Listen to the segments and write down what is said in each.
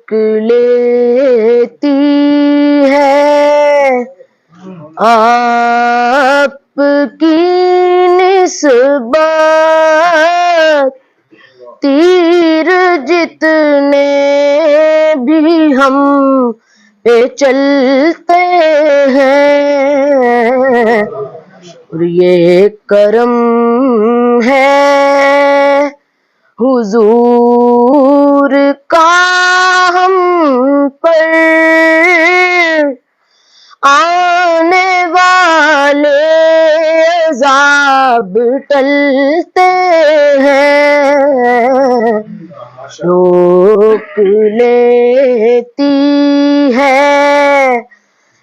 روک لیتی ہے آپ کی نسبت، تیر جتنے بھی ہم پہ چلتے ہیں، اور یہ کرم ہے حضور کا ہم پر، آنے والے عذاب ٹلتے ہیں، روک لیتی ہے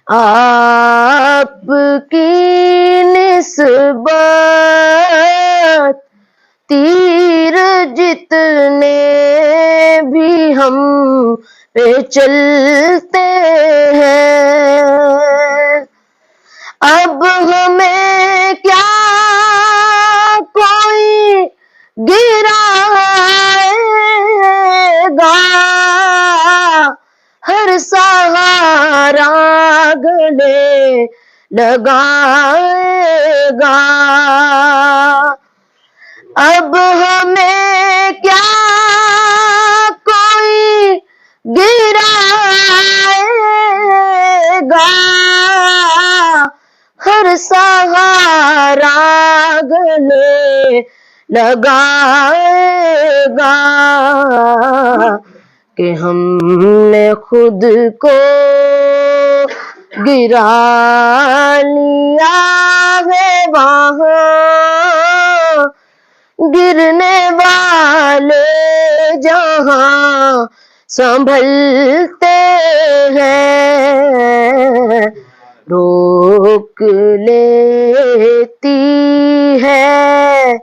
آپ کی نسبت، تیر جتنے بھی ہم پہ چلتے ہیں، اب ہمیں کیا کوئی گرائے گا، ہر سہارا گلے لگائے گا، اب ہمیں کیا کوئی گرائے گا، ہر سہارا گلے لگائے گا، کہ ہم نے خود کو گرا لیا ہے وہاں، گرنے والے جہاں سنبھلتے ہیں، روک لیتی ہے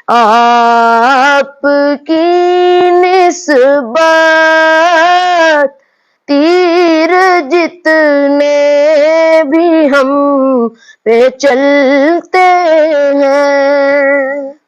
آپ کی نسبت، تیر جتنے بھی ہم پہ چلتے ہیں۔